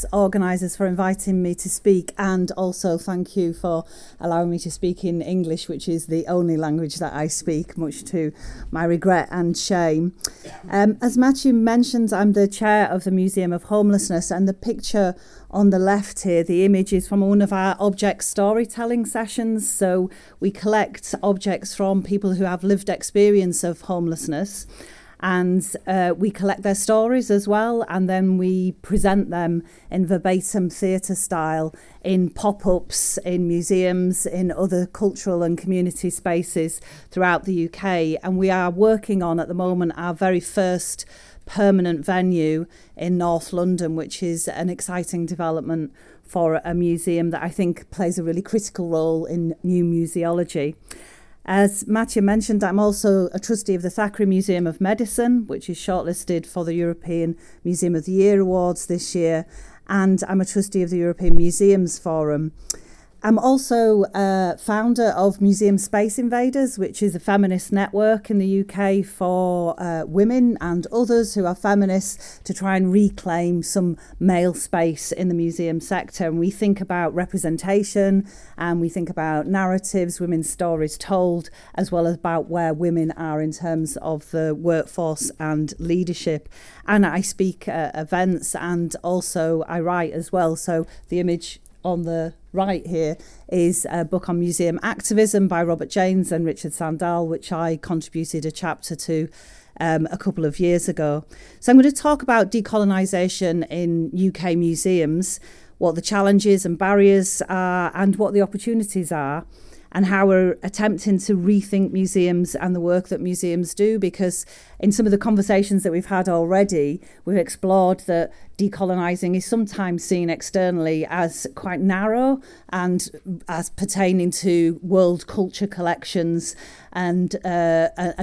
thanks organisers for inviting me to speak, and also thank you for allowing me to speak in English, which is the only language that I speak, much to my regret and shame. As Matthew mentioned, I'm the chair of the Museum of Homelessness, and the picture on the left here, the image is from one of our object storytelling sessions. So we collect objects from people who have lived experience of homelessness, and we collect their stories as well, and then we present them in verbatim theatre style in pop-ups, in museums, in other cultural and community spaces throughout the UK. And we are working on, at the moment, our very first permanent venue in North London, which is an exciting development for a museum that I think plays a really critical role in new museology. As Matthew mentioned, I'm also a trustee of the Thackray Museum of Medicine, which is shortlisted for the European Museum of the Year Awards this year, and I'm a trustee of the European Museums Forum. I'm also a founder of Museum Space Invaders, which is a feminist network in the UK for women and others who are feminists to try and reclaim some male space in the museum sector. And we think about representation, and we think about narratives, women's stories told, as well as about where women are in terms of the workforce and leadership. And I speak at events, and also I write as well. So the image on the right here is a book on museum activism by Robert Janes and Richard Sandal, which I contributed a chapter to a couple of years ago. So I'm going to talk about decolonisation in UK museums, what the challenges and barriers are, and what the opportunities are, and how we're attempting to rethink museums and the work that museums do, because in some of the conversations that we've had already, we've explored that decolonising is sometimes seen externally as quite narrow and as pertaining to world culture collections and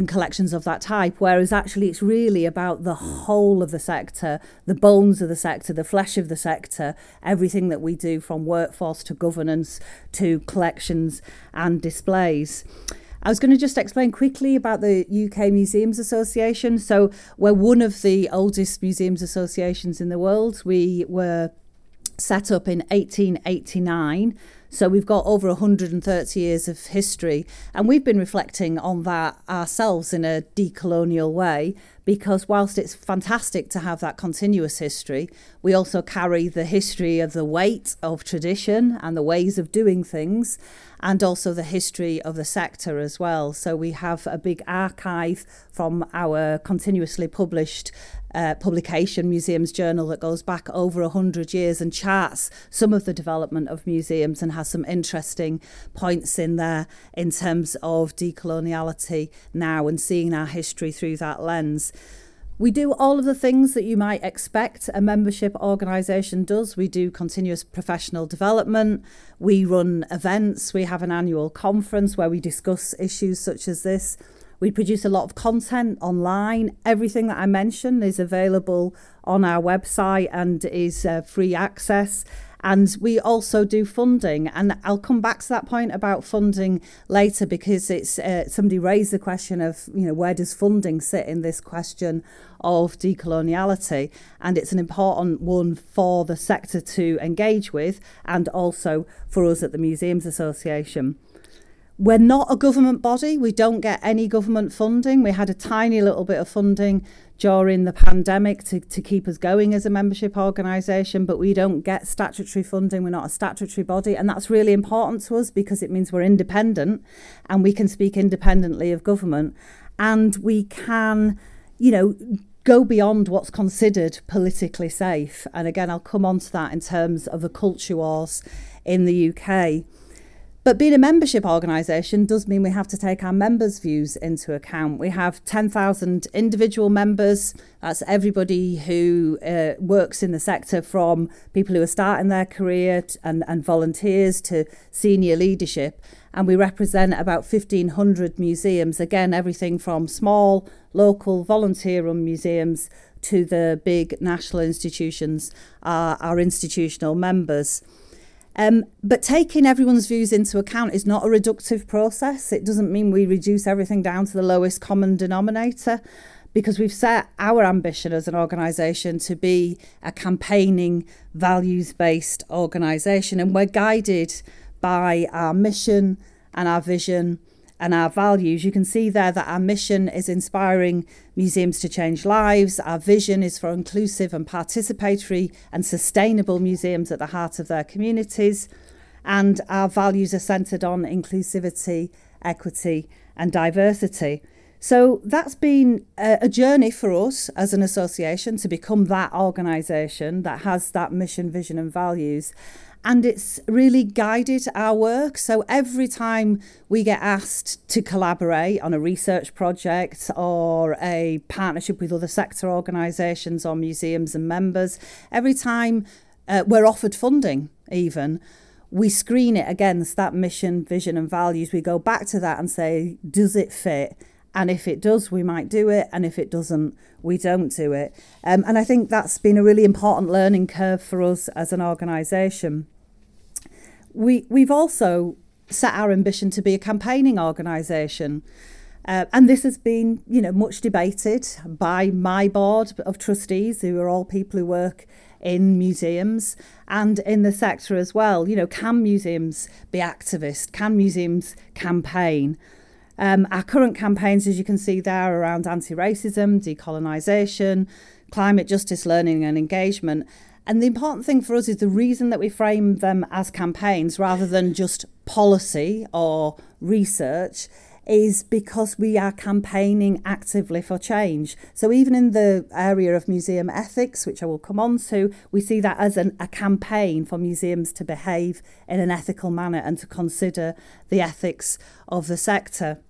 collections of that type, whereas actually it's really about the whole of the sector, the bones of the sector, the flesh of the sector, everything that we do from workforce to governance to collections and displays. I was going to just explain quickly about the UK Museums Association. So we're one of the oldest museums associations in the world. We were set up in 1889. So we've got over 130 years of history, and we've been reflecting on that ourselves in a decolonial way, because whilst it's fantastic to have that continuous history, we also carry the history of the weight of tradition and the ways of doing things, and also the history of the sector as well. So we have a big archive from our continuously published publication, Museums Journal, that goes back over 100 years and charts some of the development of museums and has some interesting points in there in terms of decoloniality now and seeing our history through that lens. We do all of the things that you might expect a membership organisation does. We do continuous professional development, we run events, we have an annual conference where we discuss issues such as this. We produce a lot of content online. Everything that I mentioned is available on our website and is free access. And we also do funding. And I'll come back to that point about funding later, because it's somebody raised the question of, where does funding sit in this question of decoloniality? And it's an important one for the sector to engage with, and also for us at the Museums Association. We're not a government body. We don't get any government funding. We had a tiny little bit of funding during the pandemic to keep us going as a membership organisation, but we don't get statutory funding. We're not a statutory body, and that's really important to us because it means we're independent and we can speak independently of government, and we can, go beyond what's considered politically safe. And again, I'll come on to that in terms of the culture wars in the UK. But being a membership organisation does mean we have to take our members' views into account. We have 10,000 individual members. That's everybody who works in the sector, from people who are starting their career and volunteers to senior leadership. And we represent about 1,500 museums. Again, everything from small, local, volunteer-run museums to the big national institutions are our institutional members. But taking everyone's views into account is not a reductive process. It doesn't mean we reduce everything down to the lowest common denominator, because we've set our ambition as an organisation to be a campaigning, values-based organisation, and we're guided by our mission and our vision and our values. You can see there that our mission is inspiring museums to change lives. Our vision is for inclusive and participatory and sustainable museums at the heart of their communities. And our values are centred on inclusivity, equity and diversity. So that's been a journey for us as an association to become that organisation that has that mission, vision and values. And it's really guided our work. So every time we get asked to collaborate on a research project or a partnership with other sector organisations or museums and members, every time we're offered funding even, we screen it against that mission, vision and values. We go back to that and say, does it fit? And if it does, we might do it. And if it doesn't, we don't do it. And I think that's been a really important learning curve for us as an organisation. We've also set our ambition to be a campaigning organisation. And this has been, much debated by my board of trustees, who are all people who work in museums and in the sector as well. Can museums be activist? Can museums campaign? Our current campaigns, as you can see there, are around anti-racism, decolonisation, climate justice, learning and engagement. And the important thing for us is the reason that we frame them as campaigns rather than just policy or research is because we are campaigning actively for change. So even in the area of museum ethics, which I will come on to, we see that as a campaign for museums to behave in an ethical manner and to consider the ethics of the sector.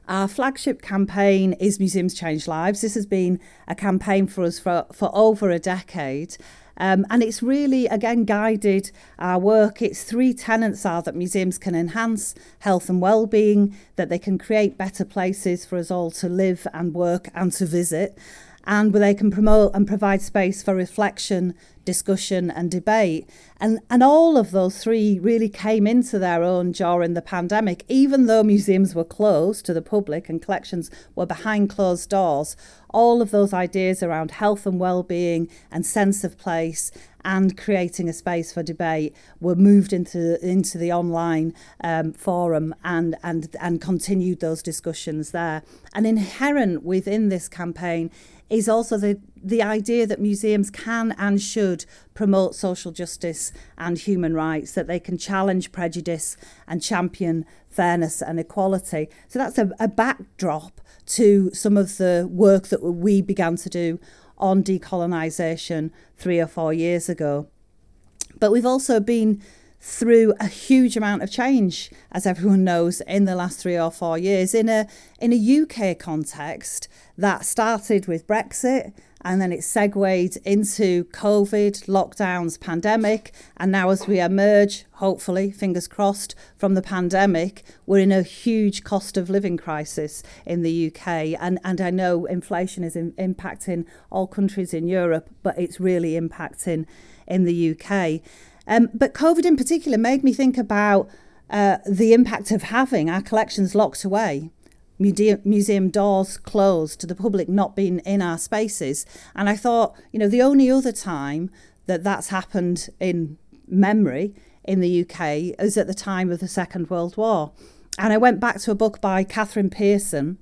Our flagship campaign is Museums Change Lives. This has been a campaign for us for over a decade. And it's really, again, guided our work. Its three tenets are that museums can enhance health and well-being, that they can create better places for us all to live and work and to visit, and where they can promote and provide space for reflection, discussion and debate. And all of those three really came into their own during the pandemic. Even though museums were closed to the public and collections were behind closed doors, all of those ideas around health and well-being and sense of place and creating a space for debate were moved into the online forum and continued those discussions there. And inherent within this campaign is also the idea that museums can and should promote social justice and human rights, that they can challenge prejudice and champion fairness and equality. So that's a backdrop to some of the work that we began to do on decolonisation 3 or 4 years ago. But we've also been through a huge amount of change, as everyone knows, in the last 3 or 4 years. In a UK context, that started with Brexit, and then it segued into COVID, lockdowns, pandemic, and now as we emerge, hopefully, fingers crossed, from the pandemic, we're in a huge cost of living crisis in the UK. And I know inflation is impacting all countries in Europe, but it's really impacting in the UK. But COVID in particular made me think about the impact of having our collections locked away, museum doors closed to the public not being in our spaces. And I thought, the only other time that that's happened in memory in the UK is at the time of the Second World War. And I went back to a book by Catherine Pearson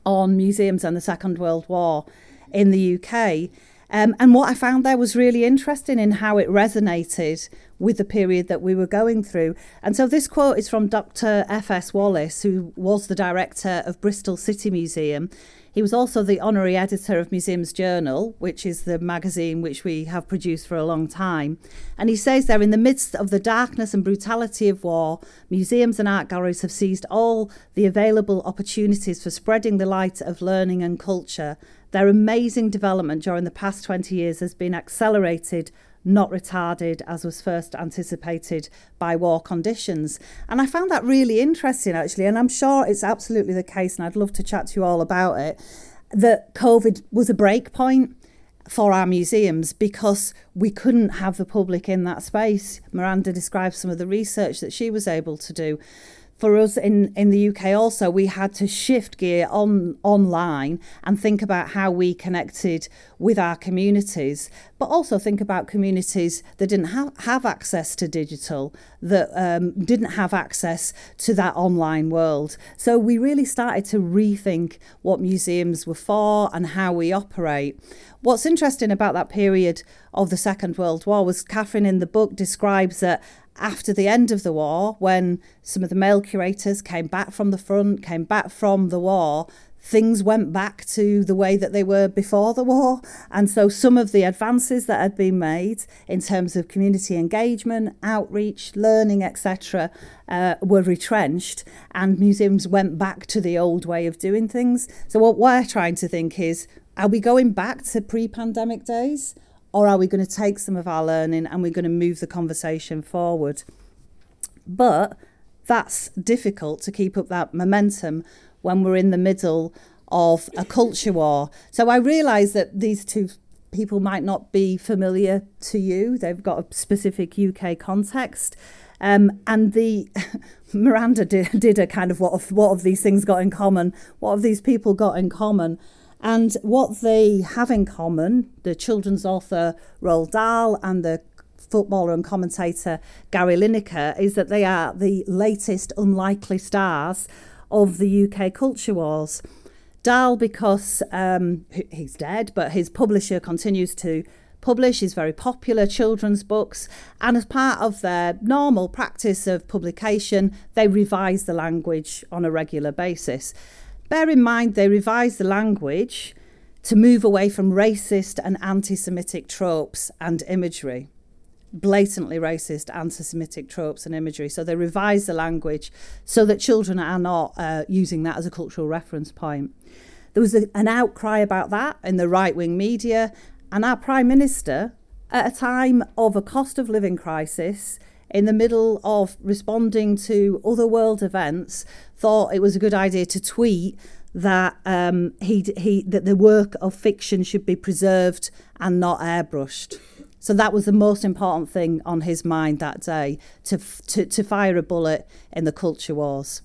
on museums and the Second World War in the UK. And what I found there was really interesting in how it resonated with the period that we were going through. And so this quote is from Dr. F.S. Wallace, who was the director of Bristol City Museum. He was also the honorary editor of Museums Journal, which is the magazine which we have produced for a long time. And he says there, in the midst of the darkness and brutality of war, museums and art galleries have seized all the available opportunities for spreading the light of learning and culture. Their amazing development during the past 20 years has been accelerated, not retarded, as was first anticipated by war conditions. And I found that really interesting, actually, and I'm sure it's absolutely the case, and I'd love to chat to you all about it, that COVID was a break point for our museums because we couldn't have the public in that space. Miranda described some of the research that she was able to do. for us in the UK also, we had to shift gear online and think about how we connected with our communities, but also think about communities that didn't have access to digital, that didn't have access to that online world. So we really started to rethink what museums were for and how we operate. What's interesting about that period of the Second World War was Catherine in the book describes that after the end of the war, when some of the male curators came back from the front, came back from the war, things went back to the way that they were before the war. And so some of the advances that had been made in terms of community engagement, outreach, learning, etc., were retrenched, and museums went back to the old way of doing things. So what we're trying to think is, are we going back to pre-pandemic days? Or are we going to take some of our learning and we're going to move the conversation forward? But that's difficult to keep up that momentum when we're in the middle of a culture war. So I realise that these two people might not be familiar to you. They've got a specific UK context. And the Miranda did a kind of what have these things got in common? What have these people got in common? And what they have in common, the children's author Roald Dahl and the footballer and commentator Gary Lineker, is that they are the latest unlikely stars of the UK culture wars. Dahl, because he's dead, but his publisher continues to publish his very popular children's books, and as part of their normal practice of publication, they revise the language on a regular basis. Bear in mind, they revised the language to move away from racist and anti-Semitic tropes and imagery. Blatantly racist, anti-Semitic tropes and imagery. So they revised the language so that children are not using that as a cultural reference point. There was an outcry about that in the right-wing media, and our Prime Minister, at a time of a cost of living crisis, in the middle of responding to other world events, thought it was a good idea to tweet that that the work of fiction should be preserved and not airbrushed. So that was the most important thing on his mind that day, to fire a bullet in the culture wars.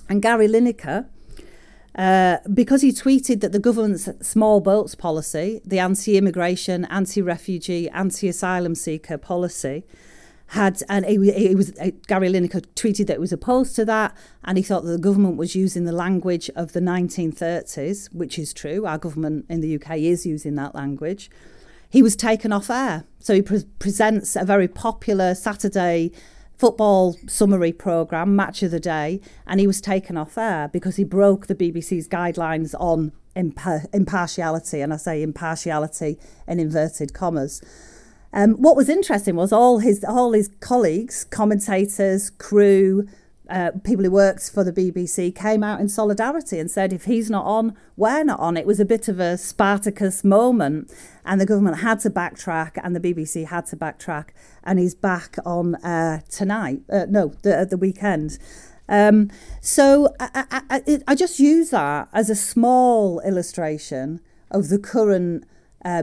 And Gary Lineker, because he tweeted that the government's small boats policy, the anti-immigration, anti-refugee, anti-asylum seeker policy, Gary Lineker tweeted that he was opposed to that, and he thought that the government was using the language of the 1930s, which is true. Our government in the UK is using that language. He was taken off air. So he presents a very popular Saturday football summary programme, Match of the Day, and he was taken off air because he broke the BBC's guidelines on impartiality, and I say impartiality in inverted commas. What was interesting was all his colleagues, commentators, crew, people who worked for the BBC came out in solidarity and said, if he's not on, we're not on. It was a bit of a Spartacus moment, and the government had to backtrack and the BBC had to backtrack, and he's back on tonight. The weekend. So I just use that as a small illustration of the current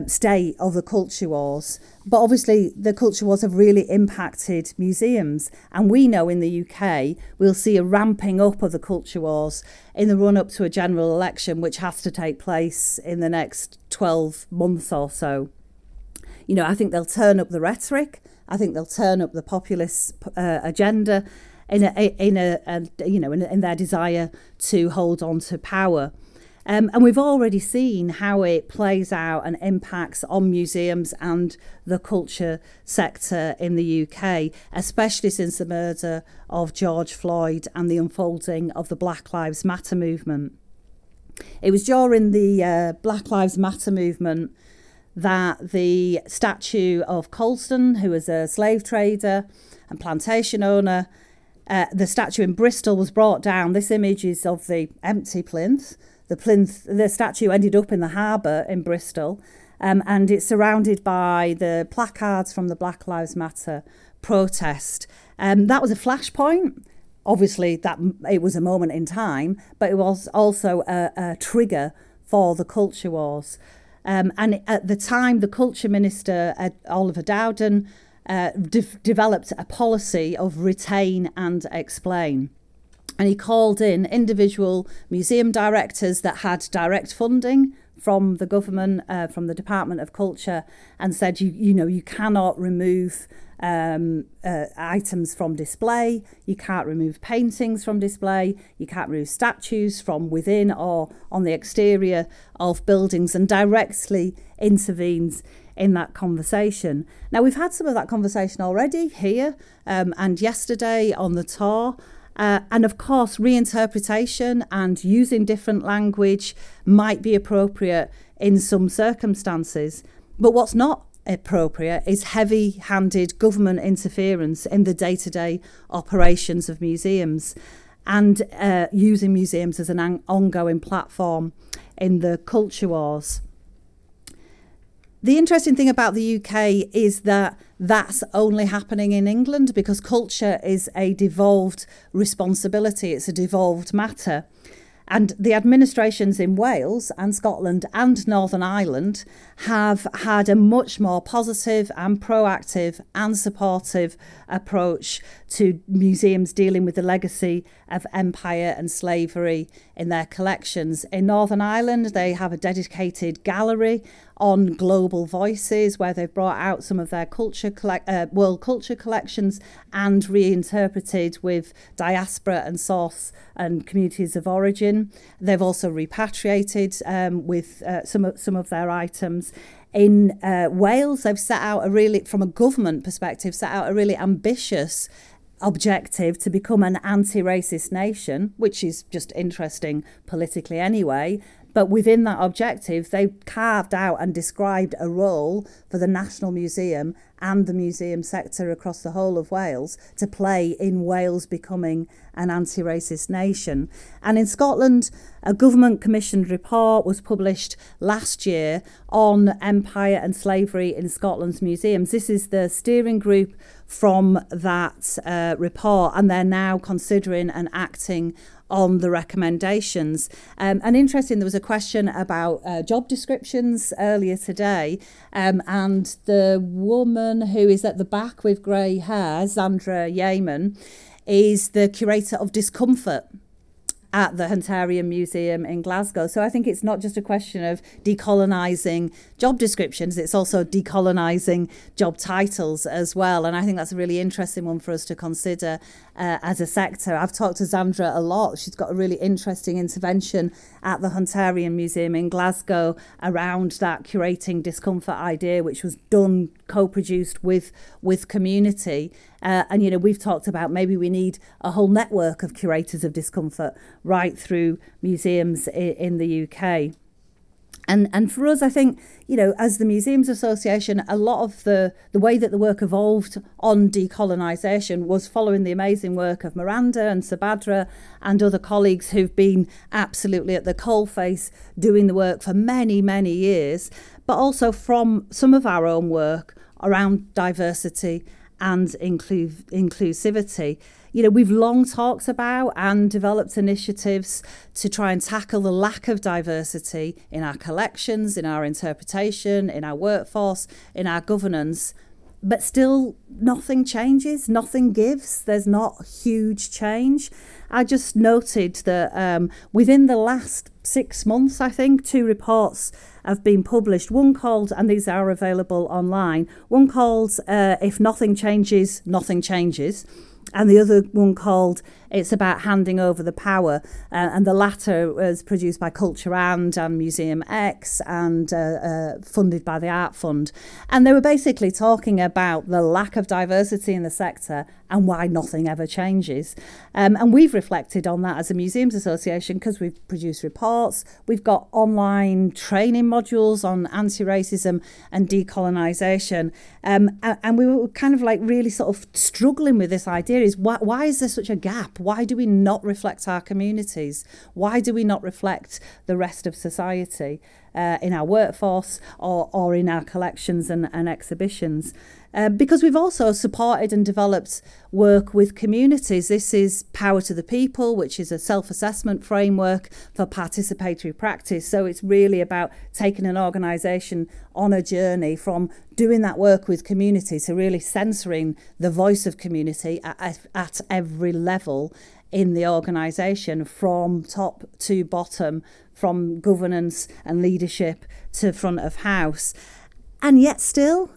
state of the culture wars. But obviously the culture wars have really impacted museums, and we know in the UK we'll see a ramping up of the culture wars in the run up to a general election, which has to take place in the next 12 months or so. You know, I think they'll turn up the rhetoric, I think they'll turn up the populist agenda in their desire to hold on to power. And we've already seen how it plays out and impacts on museums and the culture sector in the UK, especially since the murder of George Floyd and the unfolding of the Black Lives Matter movement. It was during the Black Lives Matter movement that the statue of Colston, who was a slave trader and plantation owner, the statue in Bristol was brought down. This image is of the empty plinth. The statue ended up in the harbour in Bristol, and it's surrounded by the placards from the Black Lives Matter protest. That was a flashpoint. Obviously, that it was a moment in time, but it was also a trigger for the culture wars. And at the time, the Culture Minister, Oliver Dowden, developed a policy of retain and explain. And he called in individual museum directors that had direct funding from the government, from the Department of Culture, and said, you cannot remove items from display, you can't remove paintings from display, you can't remove statues from within or on the exterior of buildings, and directly intervenes in that conversation. Now, we've had some of that conversation already here and yesterday on the tour. And of course, reinterpretation and using different language might be appropriate in some circumstances. But what's not appropriate is heavy-handed government interference in the day-to-day operations of museums, and using museums as an ongoing platform in the culture wars. The interesting thing about the UK is that that's only happening in England, because culture is a devolved responsibility. It's a devolved matter. And the administrations in Wales and Scotland and Northern Ireland have had a much more positive and proactive and supportive approach to museums dealing with the legacy of empire and slavery in their collections. In Northern Ireland, they have a dedicated gallery on global voices where they've brought out some of their world culture collections and reinterpreted with diaspora and source and communities of origin. They've also repatriated with some of their items. In Wales, they've set out from a government perspective, set out a really ambitious objective to become an anti-racist nation, which is just interesting politically anyway. But within that objective, they've carved out and described a role for the National Museum and the museum sector across the whole of Wales to play in Wales becoming an anti-racist nation. And in Scotland, a government commissioned report was published last year on empire and slavery in Scotland's museums. This is the steering group from that report, and they're now considering and acting on the recommendations. And interesting, there was a question about job descriptions earlier today, and the woman who is at the back with grey hair, Sandra Yeaman, is the curator of discomfort at the Hunterian Museum in Glasgow. So I think it's not just a question of decolonising job descriptions, it's also decolonising job titles as well. And I think that's a really interesting one for us to consider as a sector. I've talked to Sandra a lot. She's got a really interesting intervention at the Hunterian Museum in Glasgow around that curating discomfort idea, which was done, co-produced with community. And, we've talked about maybe we need a whole network of curators of discomfort right through museums in the UK. And for us, I think, as the Museums Association, a lot of the way that the work evolved on decolonisation was following the amazing work of Miranda and Subhadra and other colleagues who've been absolutely at the coalface doing the work for many, many years, but also from some of our own work around diversity and inclusivity. We've long talked about and developed initiatives to try and tackle the lack of diversity in our collections, in our interpretation, in our workforce, in our governance. But still, nothing changes, nothing gives. There's not huge change. I just noted that within the last 6 months, I think, 2 reports have been published. One called, and these are available online, one called If Nothing Changes, Nothing Changes. And the other one called It's About Handing Over the Power. And the latter was produced by Culture and Museum X and funded by the Art Fund. And they were basically talking about the lack of diversity in the sector and why nothing ever changes. And we've reflected on that as a Museums Association because we've produced reports. We've got online training modules on anti-racism and decolonisation. And we were kind of like really sort of struggling with this idea is why is there such a gap? Why do we not reflect our communities? Why do we not reflect the rest of society in our workforce or in our collections and exhibitions? Because we've also supported and developed work with communities. This is Power to the People, which is a self-assessment framework for participatory practice. So it's really about taking an organisation on a journey from doing that work with community to really censoring the voice of community at every level in the organisation, from top to bottom, from governance and leadership to front of house. And yet still,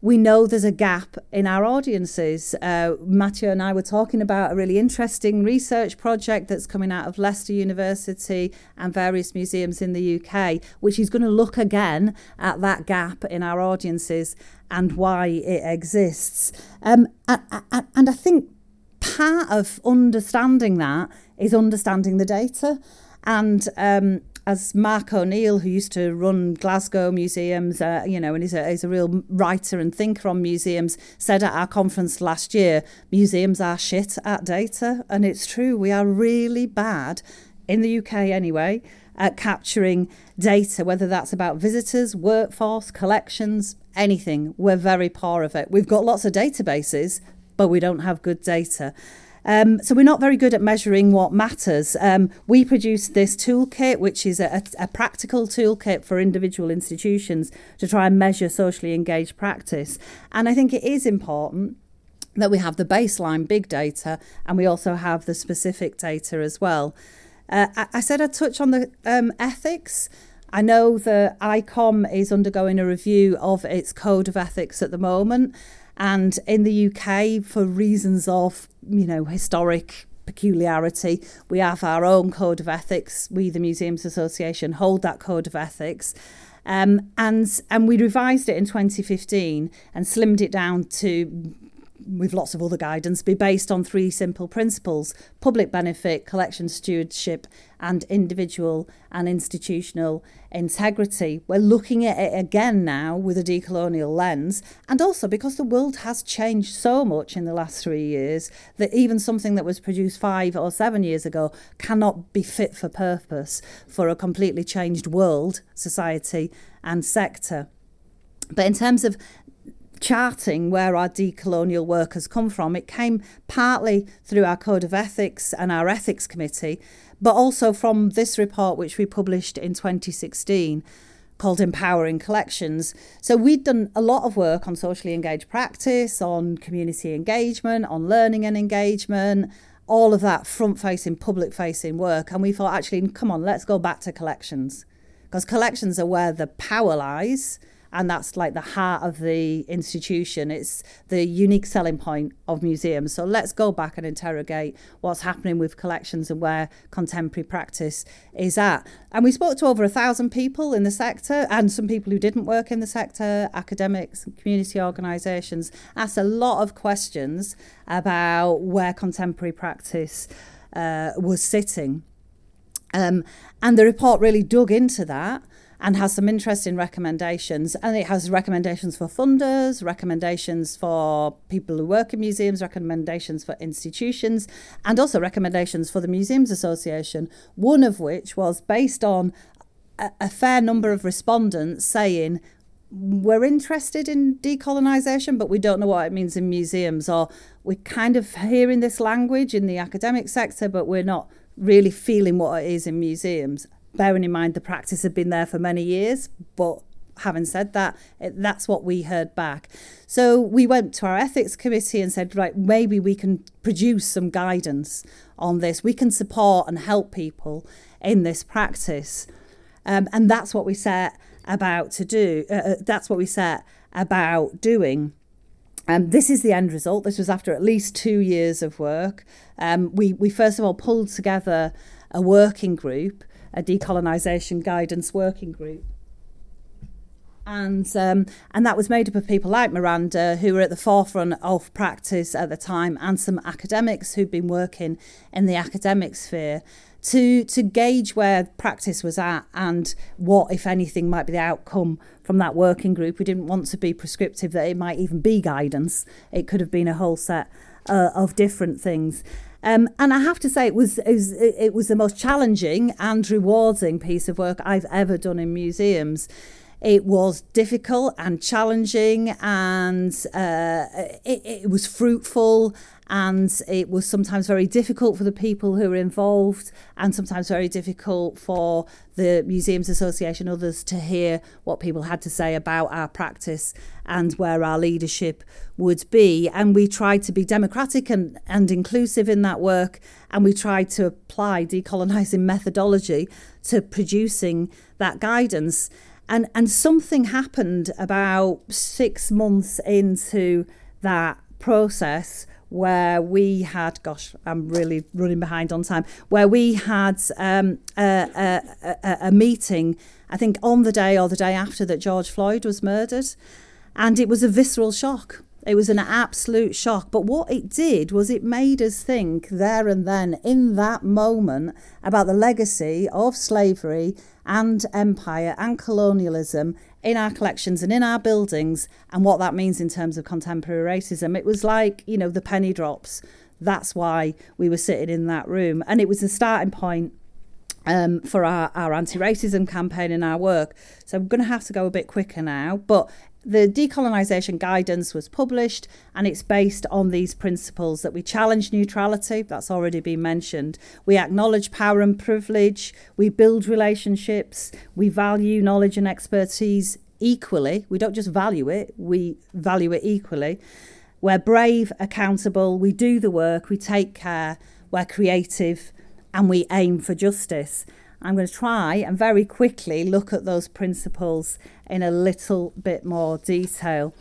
we know there's a gap in our audiences. Matthew and I were talking about a really interesting research project that's coming out of Leicester University and various museums in the UK, which is going to look again at that gap in our audiences and why it exists. And I think part of understanding that is understanding the data. And as Mark O'Neill, who used to run Glasgow museums, and he's a real writer and thinker on museums, said at our conference last year, museums are shit at data. And it's true, we are really bad, in the UK anyway, at capturing data, whether that's about visitors, workforce, collections, anything. We're very poor of it. We've got lots of databases, but we don't have good data. So we're not very good at measuring what matters. We produced this toolkit, which is a practical toolkit for individual institutions to try and measure socially engaged practice. And I think it is important that we have the baseline big data and we also have the specific data as well. I said I'd touch on the ethics. I know that ICOM is undergoing a review of its code of ethics at the moment. And in the UK, for reasons of, historic peculiarity, we have our own code of ethics. We, the Museums Association, hold that code of ethics. And we revised it in 2015 and slimmed it down to, with lots of other guidance, be based on 3 simple principles: public benefit, collection stewardship, and individual and institutional integrity. We're looking at it again now with a decolonial lens, and also because the world has changed so much in the last 3 years that even something that was produced 5 or 7 years ago cannot be fit for purpose for a completely changed world, society and sector. But in terms of charting where our decolonial work has come from, it came partly through our Code of Ethics and our Ethics Committee, but also from this report which we published in 2016 called Empowering Collections. So we'd done a lot of work on socially engaged practice, on community engagement, on learning and engagement, all of that front-facing, public-facing work. And we thought, actually, come on, let's go back to collections, because collections are where the power lies. And that's like the heart of the institution. It's the unique selling point of museums. So let's go back and interrogate what's happening with collections and where contemporary practice is at. And we spoke to over 1,000 people in the sector, and some people who didn't work in the sector, academics and community organisations, asked a lot of questions about where contemporary practice was sitting. And the report really dug into that and has some interesting recommendations. And it has recommendations for funders, recommendations for people who work in museums, recommendations for institutions, and also recommendations for the Museums Association, one of which was based on a fair number of respondents saying, we're interested in decolonisation, but we don't know what it means in museums, or we're kind of hearing this language in the academic sector, but we're not really feeling what it is in museums. Bearing in mind the practice had been there for many years, but having said that, that's what we heard back. So we went to our ethics committee and said, right, maybe we can produce some guidance on this. We can support and help people in this practice. And that's what we set about to do. That's what we set about doing. This is the end result. This was after at least 2 years of work. We first of all pulled together a working group, a decolonisation guidance working group. And that was made up of people like Miranda, who were at the forefront of practice at the time, and some academics who'd been working in the academic sphere to gauge where practice was at and what, if anything, might be the outcome from that working group. We didn't want to be prescriptive that it might even be guidance. It could have been a whole set of different things. And I have to say it was the most challenging and rewarding piece of work I've ever done in museums. It was difficult and challenging, and it was fruitful, and it was sometimes very difficult for the people who were involved, and sometimes very difficult for the Museums Association, others, to hear what people had to say about our practice and where our leadership would be. And we tried to be democratic and inclusive in that work, and we tried to apply decolonising methodology to producing that guidance. And something happened about 6 months into that process where we had, gosh, I'm really running behind on time, where we had a meeting, I think on the day or the day after that George Floyd was murdered. And it was a visceral shock. It was an absolute shock. But what it did was it made us think there and then, in that moment, about the legacy of slavery and empire and colonialism in our collections and in our buildings, and what that means in terms of contemporary racism. It was like, you know, the penny drops. That's why we were sitting in that room. And it was a starting point for our anti-racism campaign and our work. So I'm going to have to go a bit quicker now. But the decolonisation guidance was published, and it's based on these principles that we challenge neutrality, that's already been mentioned. We acknowledge power and privilege, we build relationships, we value knowledge and expertise equally. We don't just value it, we value it equally. We're brave, accountable, we do the work, we take care, we're creative, and we aim for justice. I'm going to try and very quickly look at those principles in a little bit more detail.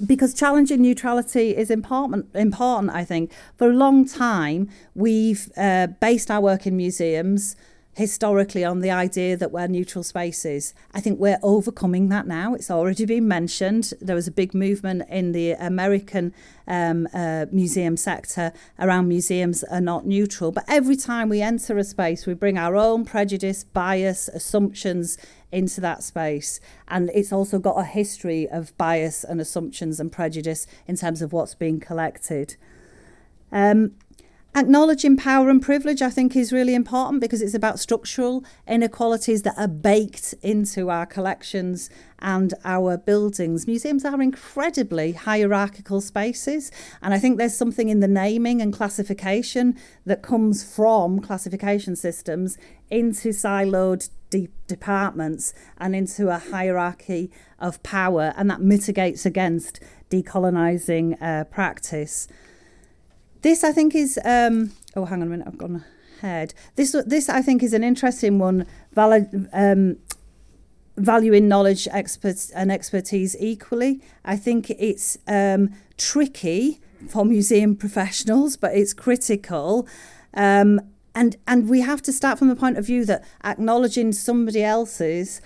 Because challenging neutrality is important, I think. For a long time, we've based our work in museums historically on the idea that we're neutral spaces. I think we're overcoming that now. It's already been mentioned. There was a big movement in the American museum sector around museums are not neutral. But every time we enter a space, we bring our own prejudice, bias, assumptions into that space. And it's also got a history of bias and assumptions and prejudice in terms of what's being collected. Acknowledging power and privilege, I think, is really important because it's about structural inequalities that are baked into our collections and our buildings. Museums are incredibly hierarchical spaces, and I think there's something in the naming and classification that comes from classification systems into siloed departments and into a hierarchy of power, and that mitigates against decolonising practice. This, I think, is... oh, hang on a minute, I've gone ahead. This I think, is an interesting one, valuing knowledge and expertise equally. I think it's tricky for museum professionals, but it's critical. And we have to start from the point of view that acknowledging somebody else's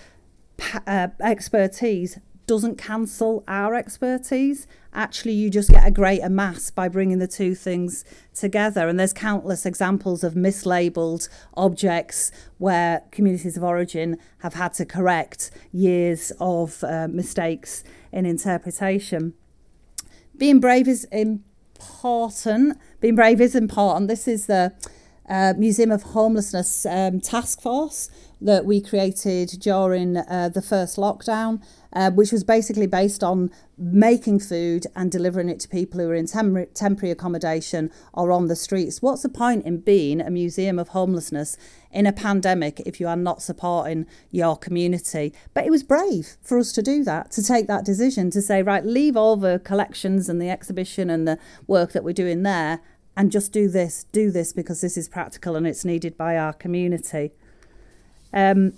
expertise doesn't cancel our expertise. Actually, you just get a greater mass by bringing the two things together. And there's countless examples of mislabeled objects where communities of origin have had to correct years of mistakes in interpretation. Being brave is important. Being brave is important. This is the Museum of Homelessness task force that we created during the first lockdown, which was basically based on making food and delivering it to people who are in temporary accommodation or on the streets. What's the point in being a museum of homelessness in a pandemic if you are not supporting your community? But it was brave for us to do that, to take that decision, to say, right, leave all the collections and the exhibition and the work that we're doing there and just do this because this is practical and it's needed by our community. And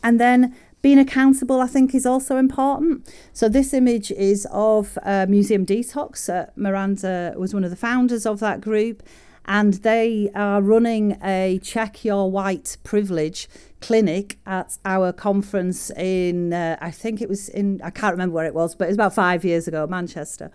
then being accountable, I think, is also important. So this image is of Museum Detox. Miranda was one of the founders of that group, and they are running a Check Your White Privilege clinic at our conference in, I think it was in, I can't remember where it was, but it was about 5 years ago, Manchester.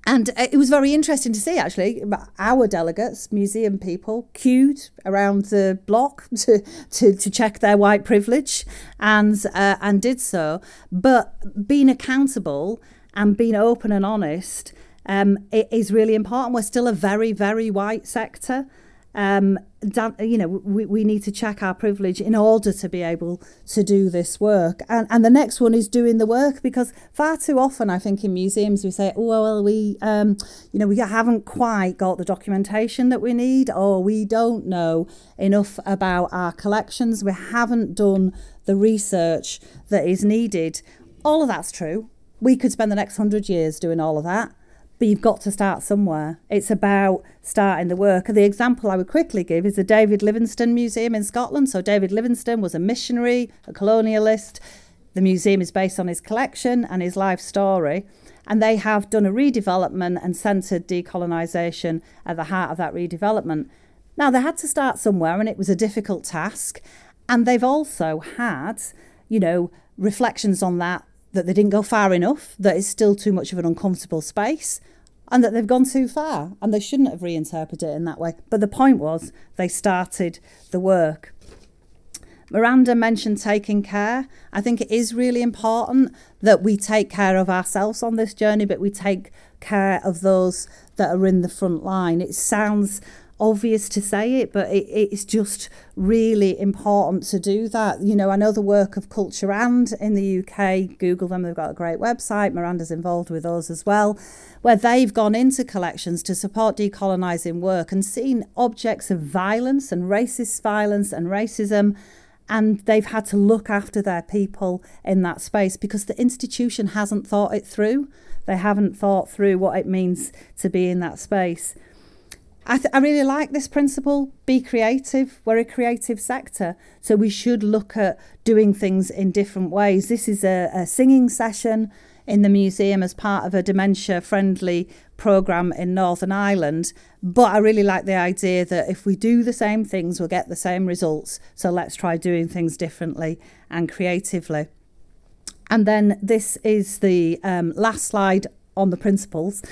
And it was very interesting to see, actually, our delegates, museum people, queued around the block to check their white privilege and did so. But being accountable and being open and honest it is really important. We're still a very, very white sector. you know, we need to check our privilege in order to be able to do this work. And the next one is doing the work, because far too often I think in museums we say, oh, well, we haven't quite got the documentation that we need, or we don't know enough about our collections, we haven't done the research that is needed. All of that's true. We could spend the next 100 years doing all of that. But you've got to start somewhere. It's about starting the work. And the example I would quickly give is the David Livingstone Museum in Scotland. So David Livingstone was a missionary, a colonialist. The museum is based on his collection and his life story. And they have done a redevelopment and centred decolonisation at the heart of that redevelopment. Now, they had to start somewhere, and it was a difficult task. And they've also had, you know, reflections on that they didn't go far enough, that it's still too much of an uncomfortable space, and that they've gone too far, and they shouldn't have reinterpreted it in that way. But the point was, they started the work. Miranda mentioned taking care. I think it is really important that we take care of ourselves on this journey, but we take care of those that are in the front line. It sounds obvious to say it, but it's just really important to do that. You know, I know the work of Culture and in the UK, Google them, they've got a great website, Miranda's involved with us as well, where they've gone into collections to support decolonising work and seen objects of violence and racist violence and racism, and they've had to look after their people in that space because the institution hasn't thought it through. They haven't thought through what it means to be in that space. I really like this principle, be creative. We're a creative sector, so we should look at doing things in different ways. This is a singing session in the museum as part of a dementia-friendly programme in Northern Ireland, but I really like the idea that if we do the same things, we'll get the same results, so let's try doing things differently and creatively. And then this is the last slide on the principles,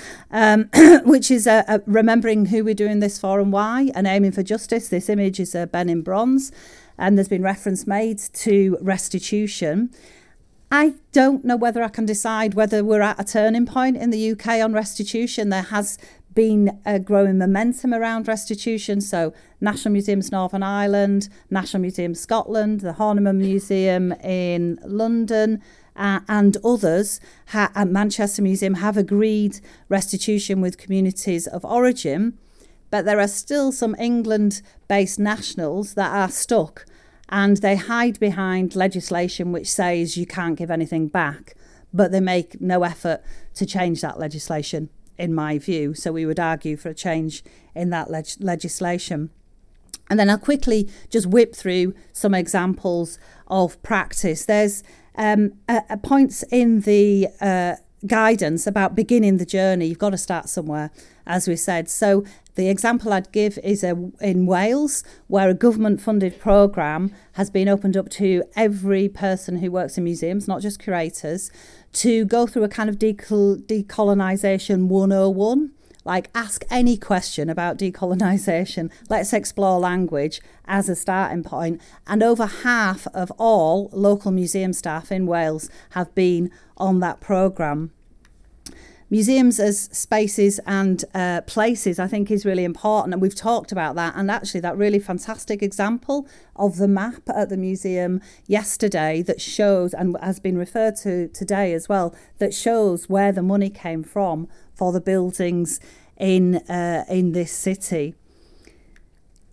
which is remembering who we're doing this for and why, and aiming for justice. This image is a Ben in bronze, and there's been reference made to restitution. I don't know whether I can decide whether we're at a turning point in the UK on restitution. There has been a growing momentum around restitution. So National Museums Northern Ireland, National Museum Scotland, the Horniman Museum in London, and others at Manchester Museum have agreed restitution with communities of origin, but there are still some England-based nationals that are stuck, and they hide behind legislation which says you can't give anything back, but they make no effort to change that legislation, in my view. So we would argue for a change in that legislation. And then I'll quickly just whip through some examples of practice. There's points in the guidance about beginning the journey. You've got to start somewhere, as we said. So the example I'd give is in Wales, where a government-funded programme has been opened up to every person who works in museums, not just curators, to go through a kind of decolonisation 101. Like, ask any question about decolonisation. Let's explore language as a starting point. And over half of all local museum staff in Wales have been on that programme. Museums as spaces and places, I think, is really important. And we've talked about that. And actually, that really fantastic example of the map at the museum yesterday that shows, and has been referred to today as well, that shows where the money came from for the buildings in this city.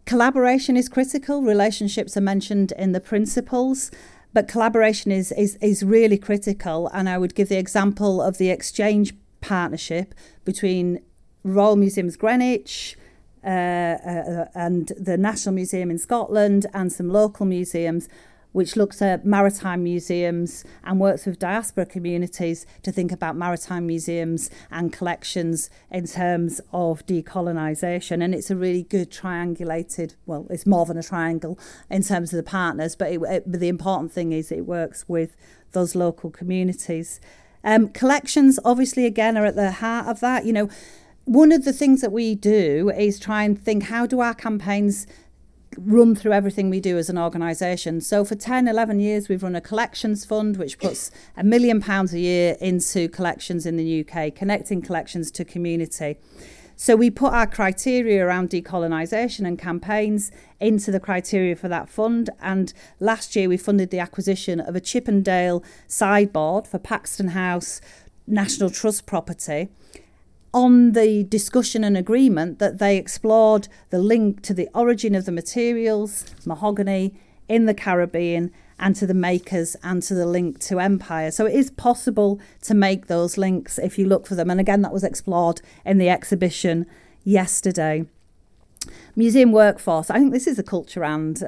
Collaboration is critical. Relationships are mentioned in the principles, but collaboration is really critical. And I would give the example of the exchange partnership between Royal Museums Greenwich and the National Museum in Scotland and some local museums, which looks at maritime museums and works with diaspora communities to think about maritime museums and collections in terms of decolonisation. And it's a really good triangulated, well, it's more than a triangle in terms of the partners, but the important thing is it works with those local communities. Collections, obviously, again, are at the heart of that. You know, one of the things that we do is try and think, how do our campaigns run through everything we do as an organisation? So for 10, 11 years, we've run a collections fund, which puts £1 million a year into collections in the UK, connecting collections to community. So we put our criteria around decolonisation and campaigns into the criteria for that fund. And last year we funded the acquisition of a Chippendale sideboard for Paxton House National Trust property, on the discussion and agreement that they explored the link to the origin of the materials, mahogany, in the Caribbean, and to the makers, and to the link to empire. So it is possible to make those links if you look for them. And again, that was explored in the exhibition yesterday. Museum workforce. I think this is a culture and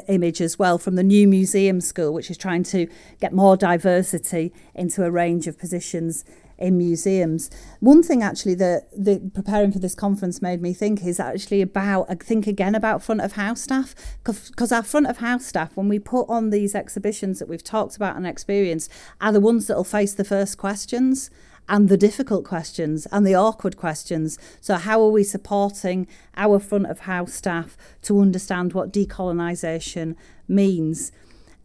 image as well from the new museum school, which is trying to get more diversity into a range of positions in museums. One thing actually that preparing for this conference made me think is actually about, think again about front of house staff, because our front of house staff, when we put on these exhibitions that we've talked about and experienced, are the ones that will face the first questions and the difficult questions and the awkward questions. So how are we supporting our front of house staff to understand what decolonisation means?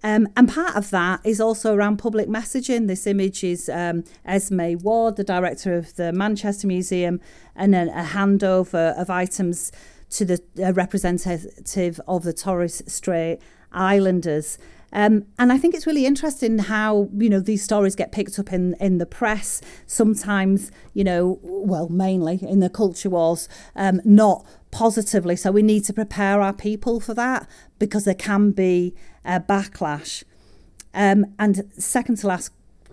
And part of that is also around public messaging. This image is Esme Ward, the director of the Manchester Museum, and then a handover of items to the representative of the Torres Strait Islanders. And I think it's really interesting how, you know, these stories get picked up in the press, sometimes, you know, well, mainly in the culture wars, not positively. So we need to prepare our people for that, because there can be a backlash. And second to last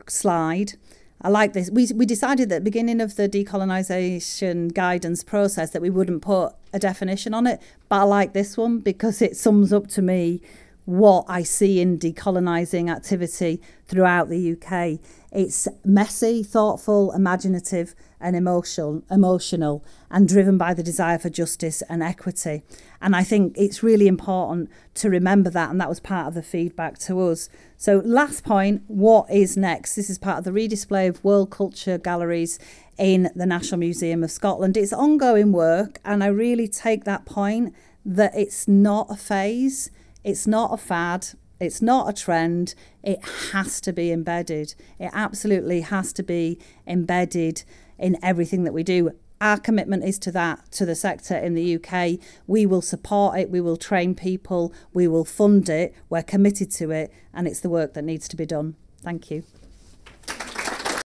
slide, I like this. We decided at the beginning of the decolonisation guidance process that we wouldn't put a definition on it, but I like this one because it sums up to me what I see in decolonising activity throughout the UK. It's messy, thoughtful, imaginative and emotional and driven by the desire for justice and equity. And I think it's really important to remember that, and that was part of the feedback to us. So last point, what is next? This is part of the redisplay of world culture galleries in the National Museum of Scotland. It's ongoing work, and I really take that point that it's not a phase, it's not a fad, it's not a trend, it has to be embedded. It absolutely has to be embedded in everything that we do. Our commitment is to that, to the sector in the UK. We will support it, we will train people, we will fund it, we're committed to it, and it's the work that needs to be done. Thank you.